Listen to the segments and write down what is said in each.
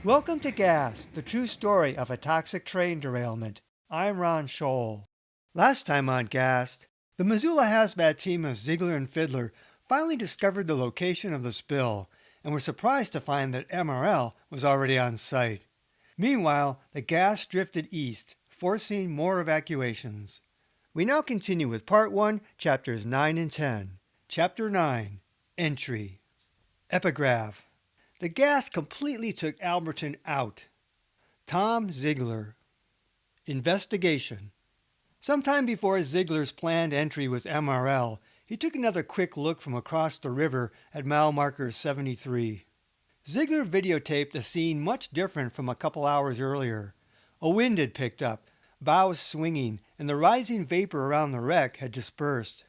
Welcome to Gas, the true story of a toxic train derailment. I'm Ron Scholl. Last time on Gas, the Missoula Hazmat team of Zeigler and Fidler finally discovered the location of the spill and were surprised to find that MRL was already on site. Meanwhile, the gas drifted east, forcing more evacuations. We now continue with Part 1, Chapters 9 and 10. Chapter 9, Entry. Epigraph. The gas completely took Alberton out. Tom Zeigler. Investigation. Sometime before Zeigler's planned entry with MRL, he took another quick look from across the river at mile marker 73. Zeigler videotaped a scene much different from a couple hours earlier. A wind had picked up, bows swinging, and the rising vapor around the wreck had dispersed.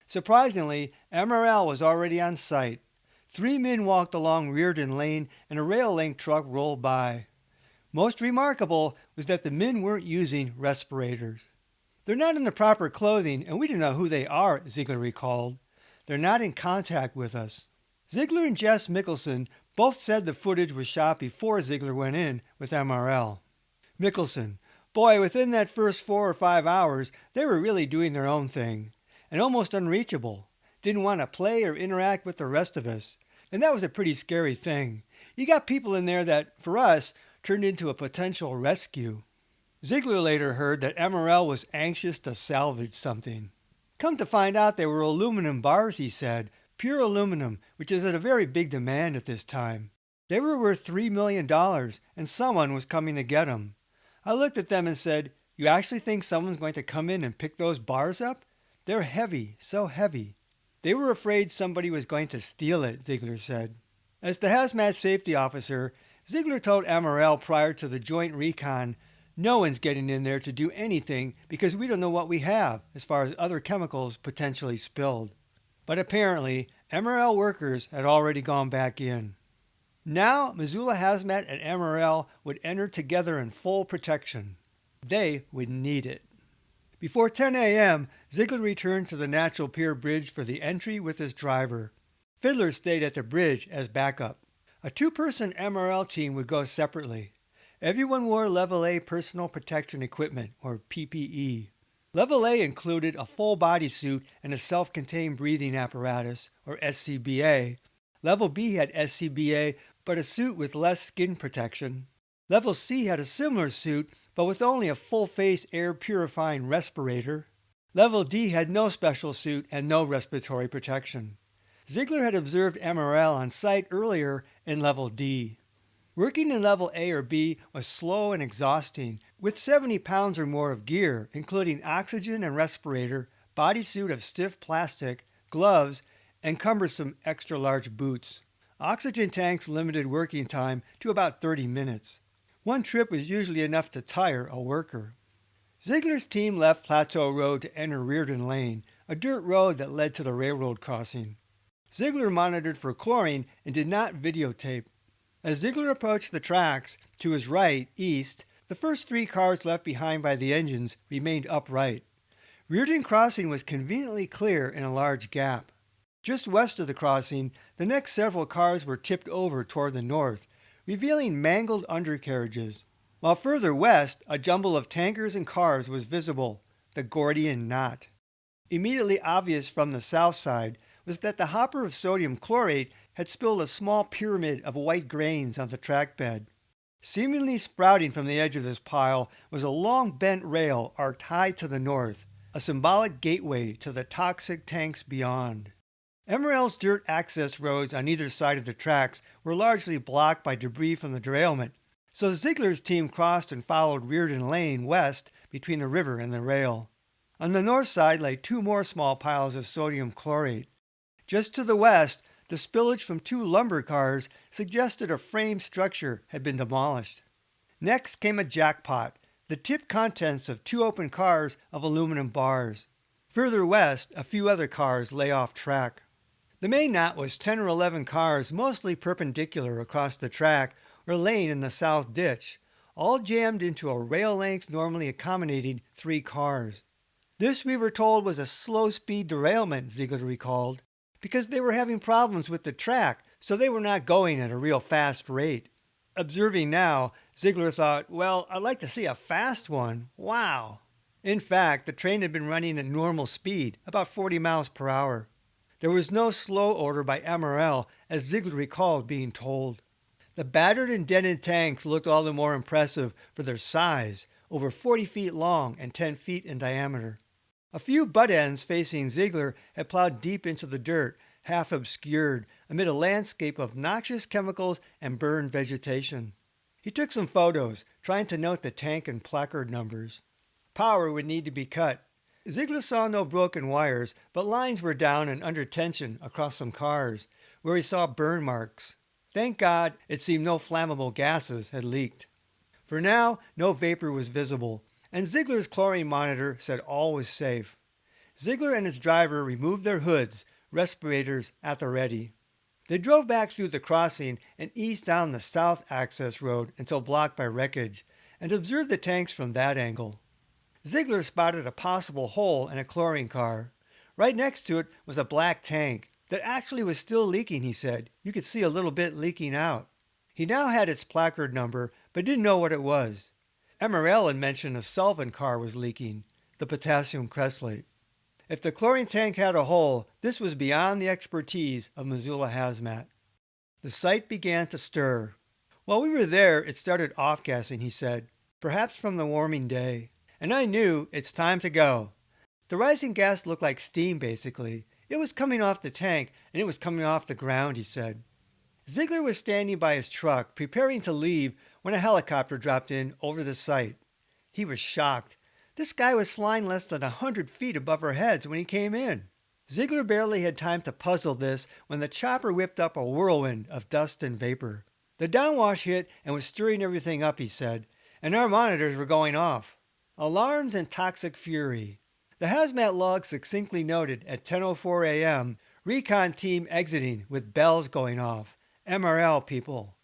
Surprisingly, MRL was already on site. 3 men walked along Reardon Lane and a rail link truck rolled by. Most remarkable was that the men weren't using respirators. They're not in the proper clothing and we don't know who they are, Zeigler recalled. They're not in contact with us. Zeigler and Jess Mickelson both said the footage was shot before Zeigler went in with MRL. Mickelson, boy, within that first 4 or 5 hours, they were really doing their own thing and almost unreachable. Didn't want to play or interact with the rest of us. And that was a pretty scary thing. You got people in there that, for us, turned into a potential rescue. Zeigler later heard that MRL was anxious to salvage something. Come to find out they were aluminum bars, he said. Pure aluminum, which is at a very big demand at this time. They were worth $3 million, and someone was coming to get them. I looked at them and said, "You actually think someone's going to come in and pick those bars up? They're heavy, so heavy." They were afraid somebody was going to steal it, Zeigler said. As the hazmat safety officer, Zeigler told MRL prior to the joint recon, "No one's getting in there to do anything because we don't know what we have as far as other chemicals potentially spilled." But apparently, MRL workers had already gone back in. Now, Missoula Hazmat and MRL would enter together in full protection. They would need it. Before 10 a.m., Zeigler returned to the Natural Pier Bridge for the entry with his driver. Fidler stayed at the bridge as backup. A 2-person MRL team would go separately. Everyone wore Level A personal protection equipment, or PPE. Level A included a full bodysuit and a self-contained breathing apparatus, or SCBA. Level B had SCBA, but a suit with less skin protection. Level C had a similar suit, but with only a full-face air-purifying respirator. Level D had no special suit and no respiratory protection. Zeigler had observed MRL on site earlier in Level D. Working in Level A or B was slow and exhausting, with 70 pounds or more of gear, including oxygen and respirator, bodysuit of stiff plastic, gloves, and cumbersome extra-large boots. Oxygen tanks limited working time to about 30 minutes. One trip was usually enough to tire a worker. Zeigler's team left Plateau Road to enter Reardon Lane, a dirt road that led to the railroad crossing. Zeigler monitored for chlorine and did not videotape. As Zeigler approached the tracks, to his right, east, the first 3 cars left behind by the engines remained upright. Reardon Crossing was conveniently clear in a large gap. Just west of the crossing, the next several cars were tipped over toward the north, revealing mangled undercarriages. While further west, a jumble of tankers and cars was visible, the Gordian knot. Immediately obvious from the south side was that the hopper of sodium chlorate had spilled a small pyramid of white grains on the track bed. Seemingly sprouting from the edge of this pile was a long bent rail arced high to the north, a symbolic gateway to the toxic tanks beyond. MRL's dirt access roads on either side of the tracks were largely blocked by debris from the derailment, so Zeigler's team crossed and followed Reardon Lane west between the river and the rail. On the north side lay 2 more small piles of sodium chlorate. Just to the west, the spillage from 2 lumber cars suggested a frame structure had been demolished. Next came a jackpot, the tipped contents of 2 open cars of aluminum bars. Further west, a few other cars lay off track. The main knot was 10 or 11 cars mostly perpendicular across the track or laying in the south ditch, all jammed into a rail length normally accommodating 3 cars. This, we were told, was a slow-speed derailment, Zeigler recalled, because they were having problems with the track, so they were not going at a real fast rate. Observing now, Zeigler thought, well, I'd like to see a fast one. Wow. In fact, the train had been running at normal speed, about 40 miles per hour. There was no slow order by MRL, as Zeigler recalled being told. The battered and dented tanks looked all the more impressive for their size, over 40 feet long and 10 feet in diameter. A few butt ends facing Zeigler had plowed deep into the dirt, half obscured, amid a landscape of noxious chemicals and burned vegetation. He took some photos, trying to note the tank and placard numbers. Power would need to be cut. Zeigler saw no broken wires, but lines were down and under tension across some cars, where he saw burn marks. Thank God, it seemed no flammable gases had leaked. For now, no vapor was visible, and Zeigler's chlorine monitor said all was safe. Zeigler and his driver removed their hoods, respirators at the ready. They drove back through the crossing and eased down the south access road until blocked by wreckage, and observed the tanks from that angle. Zeigler spotted a possible hole in a chlorine car. Right next to it was a black tank that actually was still leaking, he said. You could see a little bit leaking out. He now had its placard number, but didn't know what it was. MRL had mentioned a solvent car was leaking, the potassium cresslate. If the chlorine tank had a hole, this was beyond the expertise of Missoula Hazmat. The site began to stir. While we were there, it started off-gassing, he said, perhaps from the warming day. And I knew it's time to go. The rising gas looked like steam, basically. It was coming off the tank, and it was coming off the ground, he said. Zeigler was standing by his truck, preparing to leave, when a helicopter dropped in over the site. He was shocked. This guy was flying less than 100 feet above our heads when he came in. Zeigler barely had time to puzzle this when the chopper whipped up a whirlwind of dust and vapor. The downwash hit and was stirring everything up, he said, and our monitors were going off. Alarms and toxic fury. The hazmat log succinctly noted at 10:04 a.m., recon team exiting with bells going off. MRL people.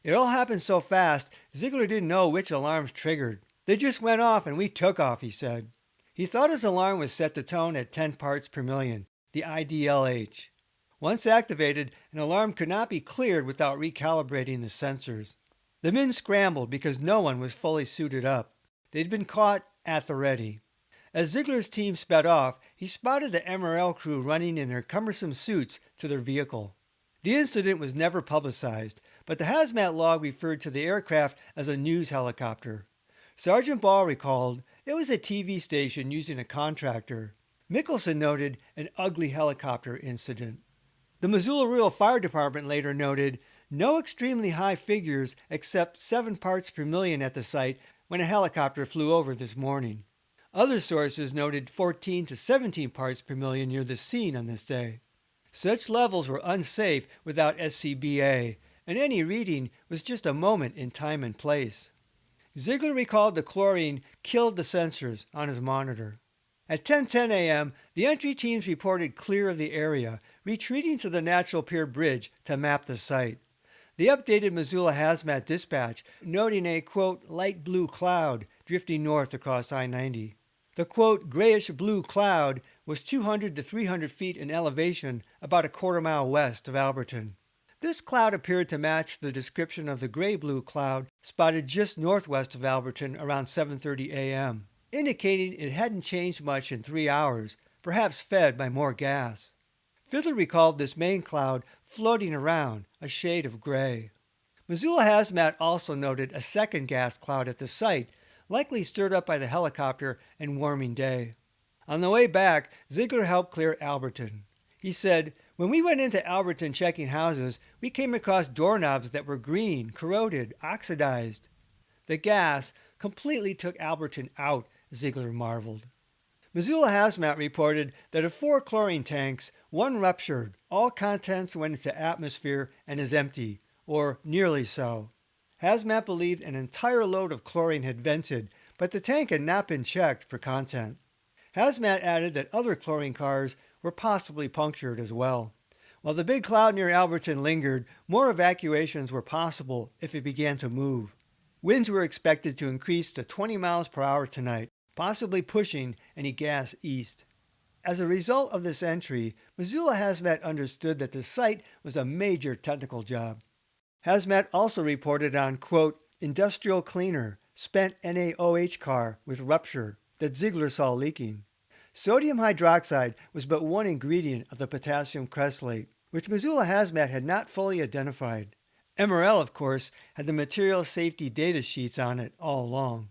It all happened so fast, Zeigler didn't know which alarms triggered. They just went off and we took off, he said. He thought his alarm was set to tone at 10 parts per million, the IDLH. Once activated, an alarm could not be cleared without recalibrating the sensors. The men scrambled because no one was fully suited up. They'd been caught at the ready. As Zeigler's team sped off, he spotted the MRL crew running in their cumbersome suits to their vehicle. The incident was never publicized, but the hazmat log referred to the aircraft as a news helicopter. Sergeant Ball recalled it was a TV station using a contractor. Mickelson noted an ugly helicopter incident. The Missoula Rural Fire Department later noted no extremely high figures except 7 parts per million at the site when a helicopter flew over this morning. Other sources noted 14 to 17 parts per million near the scene on this day. Such levels were unsafe without SCBA, and any reading was just a moment in time and place. Zeigler recalled the chlorine killed the sensors on his monitor. At 10:10 a.m., the entry teams reported clear of the area, retreating to the Natural Pier Bridge to map the site. The updated Missoula Hazmat dispatch noting a, quote, light blue cloud drifting north across I-90. The, quote, grayish-blue cloud was 200 to 300 feet in elevation about a quarter-mile west of Alberton. This cloud appeared to match the description of the gray-blue cloud spotted just northwest of Alberton around 7:30 a.m., indicating it hadn't changed much in 3 hours, perhaps fed by more gas. Fidler recalled this main cloud floating around, a shade of gray. Missoula Hazmat also noted a second gas cloud at the site, likely stirred up by the helicopter and warming day. On the way back, Zeigler helped clear Alberton. He said, when we went into Alberton checking houses, we came across doorknobs that were green, corroded, oxidized. The gas completely took Alberton out, Zeigler marveled. Missoula Hazmat reported that of 4 chlorine tanks, 1 ruptured, all contents went into atmosphere and is empty, or nearly so. Hazmat believed an entire load of chlorine had vented, but the tank had not been checked for content. Hazmat added that other chlorine cars were possibly punctured as well. While the big cloud near Alberton lingered, more evacuations were possible if it began to move. Winds were expected to increase to 20 miles per hour tonight, possibly pushing any gas east. As a result of this entry, Missoula Hazmat understood that the site was a major technical job. Hazmat also reported on, quote, industrial cleaner, spent NaOH car with rupture that Zeigler saw leaking. Sodium hydroxide was but one ingredient of the potassium cresslate, which Missoula Hazmat had not fully identified. MRL, of course, had the material safety data sheets on it all along.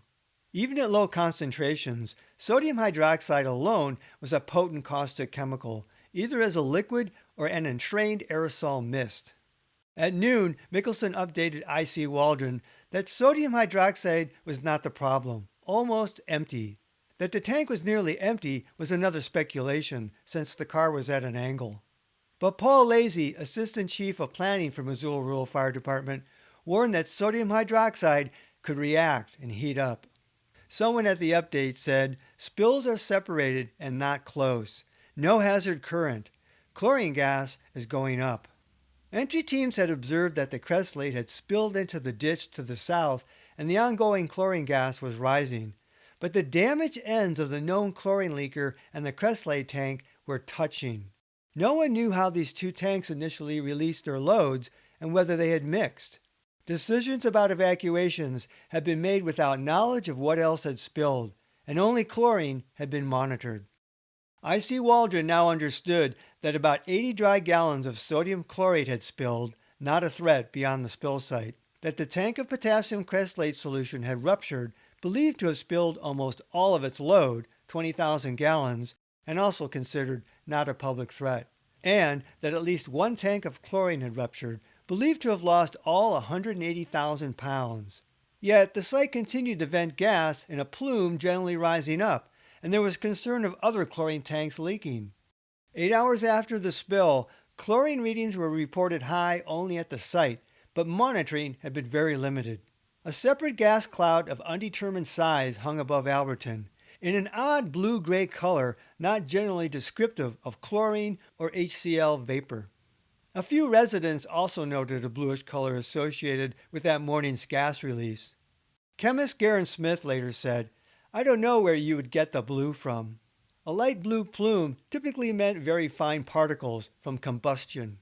Even at low concentrations, sodium hydroxide alone was a potent caustic chemical, either as a liquid or an entrained aerosol mist. At noon, Mickelson updated I.C. Waldron that sodium hydroxide was not the problem, almost empty. That the tank was nearly empty was another speculation, since the car was at an angle. But Paul Lazy, Assistant Chief of Planning for Missoula Rural Fire Department, warned that sodium hydroxide could react and heat up. Someone at the update said, spills are separated and not close. No hazard current. Chlorine gas is going up. Entry teams had observed that the cresslate had spilled into the ditch to the south and the ongoing chlorine gas was rising. But the damaged ends of the known chlorine leaker and the cresslate tank were touching. No one knew how these two tanks initially released their loads and whether they had mixed. Decisions about evacuations had been made without knowledge of what else had spilled, and only chlorine had been monitored. I.C. Waldron now understood that about 80 dry gallons of sodium chlorate had spilled, not a threat beyond the spill site. That the tank of potassium cresslate solution had ruptured, believed to have spilled almost all of its load, 20,000 gallons, and also considered not a public threat. And that at least one tank of chlorine had ruptured, believed to have lost all 180,000 pounds. Yet the site continued to vent gas in a plume generally rising up, and there was concern of other chlorine tanks leaking. 8 hours after the spill, chlorine readings were reported high only at the site, but monitoring had been very limited. A separate gas cloud of undetermined size hung above Alberton, in an odd blue-gray color not generally descriptive of chlorine or HCl vapor. A few residents also noted a bluish color associated with that morning's gas release. Chemist Garen Smith later said, I don't know where you would get the blue from. A light blue plume typically meant very fine particles from combustion.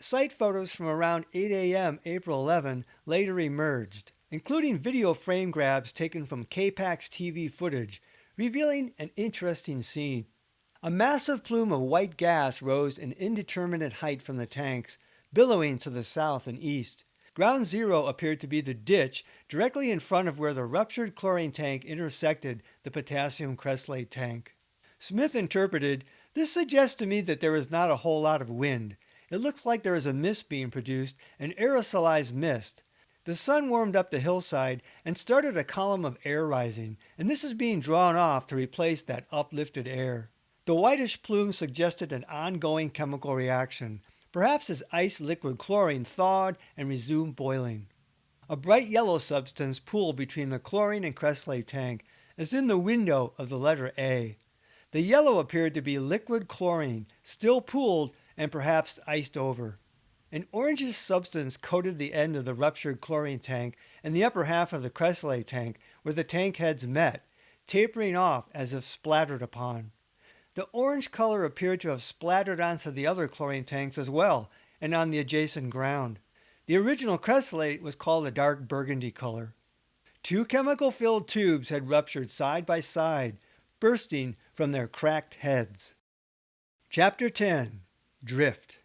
Site photos from around 8 a.m. April 11 later emerged, including video frame grabs taken from KPAX TV footage, revealing an interesting scene. A massive plume of white gas rose in indeterminate height from the tanks, billowing to the south and east. Ground zero appeared to be the ditch directly in front of where the ruptured chlorine tank intersected the potassium cresslate tank. Smith interpreted, this suggests to me that there is not a whole lot of wind. It looks like there is a mist being produced, an aerosolized mist. The sun warmed up the hillside and started a column of air rising, and this is being drawn off to replace that uplifted air. The whitish plume suggested an ongoing chemical reaction, perhaps as ice liquid chlorine thawed and resumed boiling. A bright yellow substance pooled between the chlorine and cresslate tank, as in the window of the letter A. The yellow appeared to be liquid chlorine, still pooled and perhaps iced over. An orangish substance coated the end of the ruptured chlorine tank and the upper half of the cresslate tank where the tank heads met, tapering off as if splattered upon. The orange color appeared to have splattered onto the other chlorine tanks as well, and on the adjacent ground. The original cresslate was called a dark burgundy color. Two chemical-filled tubes had ruptured side by side, bursting from their cracked heads. Chapter 10. Drift.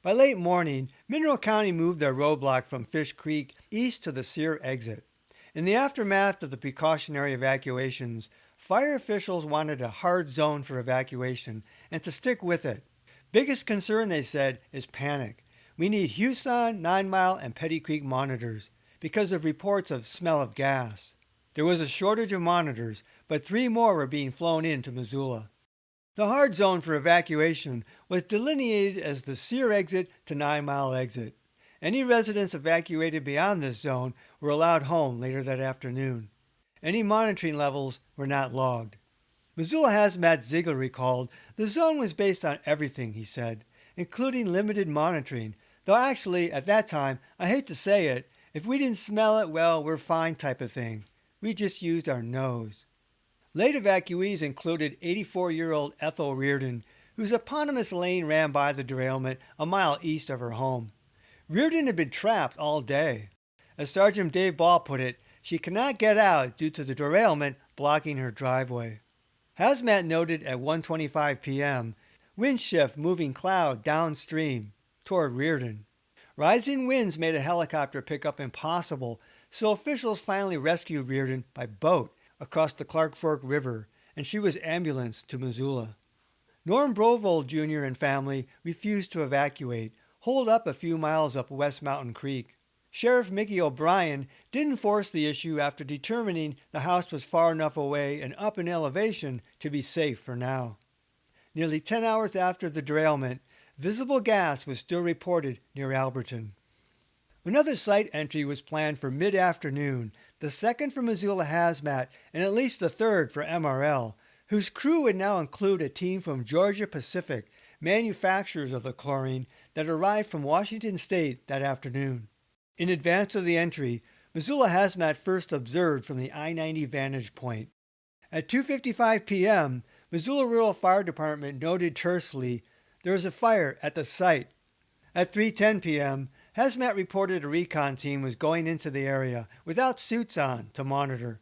By late morning, Mineral County moved their roadblock from Fish Creek east to the Sear exit. In the aftermath of the precautionary evacuations, fire officials wanted a hard zone for evacuation and to stick with it. Biggest concern, they said, is panic. We need Huson, 9 Mile, and Petty Creek monitors because of reports of smell of gas. There was a shortage of monitors, but 3 more were being flown into Missoula. The hard zone for evacuation was delineated as the Sear exit to 9 Mile exit. Any residents evacuated beyond this zone were allowed home later that afternoon. Any monitoring levels were not logged. Missoula Hazmat Zeigler recalled, the zone was based on everything, he said, including limited monitoring, though actually, at that time, I hate to say it, if we didn't smell it, well, we're fine type of thing. We just used our nose. Late evacuees included 84-year-old Ethel Reardon, whose eponymous lane ran by the derailment a mile east of her home. Reardon had been trapped all day. As Sergeant Dave Ball put it, she cannot get out due to the derailment blocking her driveway. Hazmat noted at 1:25 p.m. wind shift moving cloud downstream toward Reardon. Rising winds made a helicopter pickup impossible, so officials finally rescued Reardon by boat across the Clark Fork River, and she was ambulanced to Missoula. Norm Brovold Jr. and family refused to evacuate, holed up a few miles up West Mountain Creek. Sheriff Mickey O'Brien didn't force the issue after determining the house was far enough away and up in elevation to be safe for now. Nearly 10 hours after the derailment, visible gas was still reported near Alberton. Another site entry was planned for mid-afternoon, the second for Missoula Hazmat and at least the third for MRL, whose crew would now include a team from Georgia Pacific, manufacturers of the chlorine, that arrived from Washington State that afternoon. In advance of the entry, Missoula Hazmat first observed from the I-90 vantage point. At 2:55 p.m., Missoula Rural Fire Department noted tersely, "There is a fire at the site." At 3:10 p.m., Hazmat reported a recon team was going into the area without suits on to monitor.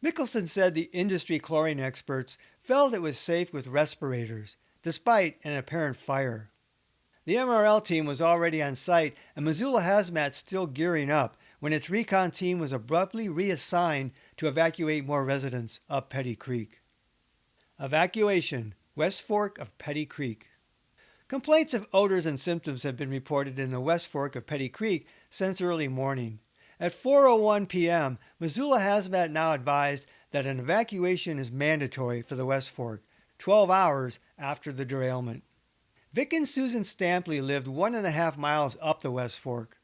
Mickelson said the industry chlorine experts felt it was safe with respirators, despite an apparent fire. The MRL team was already on site and Missoula Hazmat still gearing up when its recon team was abruptly reassigned to evacuate more residents up Petty Creek. Evacuation, West Fork of Petty Creek. Complaints of odors and symptoms have been reported in the West Fork of Petty Creek since early morning. At 4:01 p.m., Missoula Hazmat now advised that an evacuation is mandatory for the West Fork, 12 hours after the derailment. Vic and Susan Stampley lived 1.5 miles up the West Fork.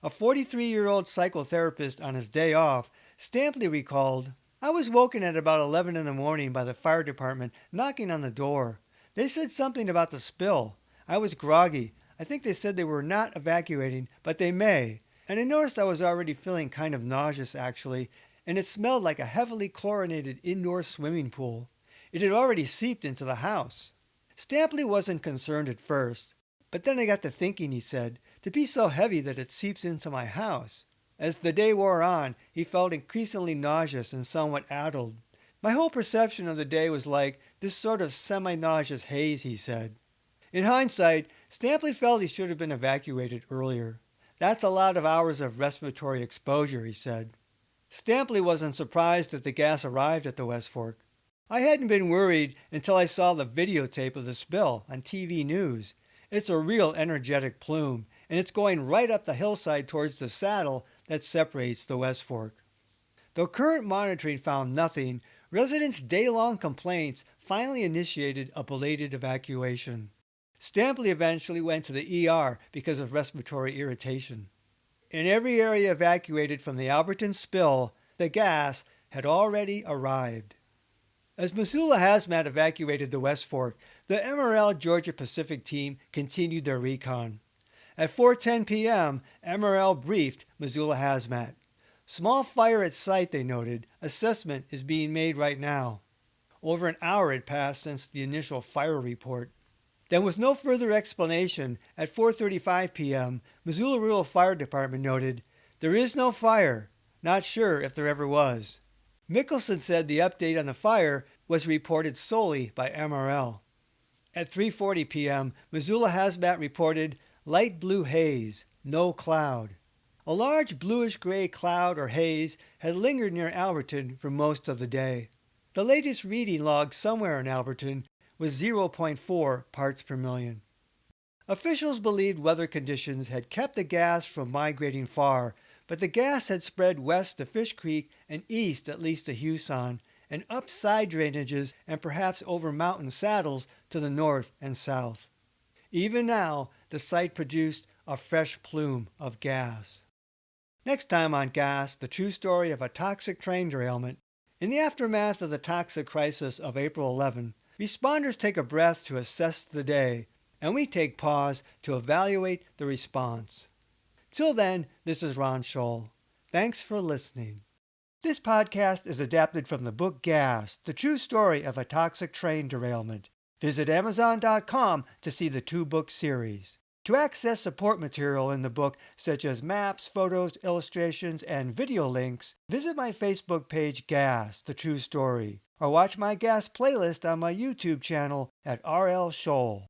A 43-year-old psychotherapist on his day off, Stampley recalled, "I was woken at about 11 in the morning by the fire department knocking on the door. They said something about the spill. I was groggy. I think they said they were not evacuating, but they may. And I noticed I was already feeling kind of nauseous, actually, and it smelled like a heavily chlorinated indoor swimming pool. It had already seeped into the house." Stampley wasn't concerned at first, but then I got to thinking, he said, to be so heavy that it seeps into my house. As the day wore on, he felt increasingly nauseous and somewhat addled. My whole perception of the day was like this sort of semi-nauseous haze, he said. In hindsight, Stampley felt he should have been evacuated earlier. That's a lot of hours of respiratory exposure, he said. Stampley wasn't surprised that the gas arrived at the West Fork. "I hadn't been worried until I saw the videotape of the spill on TV news. It's a real energetic plume, and it's going right up the hillside towards the saddle that separates the West Fork." Though current monitoring found nothing, residents' day-long complaints finally initiated a belated evacuation. Stampley eventually went to the ER because of respiratory irritation. In every area evacuated from the Alberton spill, the gas had already arrived. As Missoula Hazmat evacuated the West Fork, the MRL Georgia Pacific team continued their recon. At 4:10 p.m., MRL briefed Missoula Hazmat. "Small fire at site," they noted. "Assessment is being made right now." Over an hour had passed since the initial fire report. Then, with no further explanation, at 4:35 p.m., Missoula Rural Fire Department noted, "There is no fire. Not sure if there ever was." Mickelson said the update on the fire was reported solely by MRL. At 3:40 p.m., Missoula Hazmat reported light blue haze, no cloud. A large bluish-gray cloud or haze had lingered near Alberton for most of the day. The latest reading logged somewhere in Alberton was 0.4 parts per million. Officials believed weather conditions had kept the gas from migrating far, but the gas had spread west to Fish Creek and east at least to Huson, and up side drainages and perhaps over mountain saddles to the north and south. Even now, the site produced a fresh plume of gas. Next time on Gas, the true story of a toxic train derailment. In the aftermath of the toxic crisis of April 11, responders take a breath to assess the day, and we take pause to evaluate the response. Till then, this is Ron Scholl. Thanks for listening. This podcast is adapted from the book Gas, the true story of a toxic train derailment. Visit Amazon.com to see the 2-book series. To access support material in the book, such as maps, photos, illustrations, and video links, visit my Facebook page Gas, The True Story, or watch my Gas playlist on my YouTube channel at RL Scholl.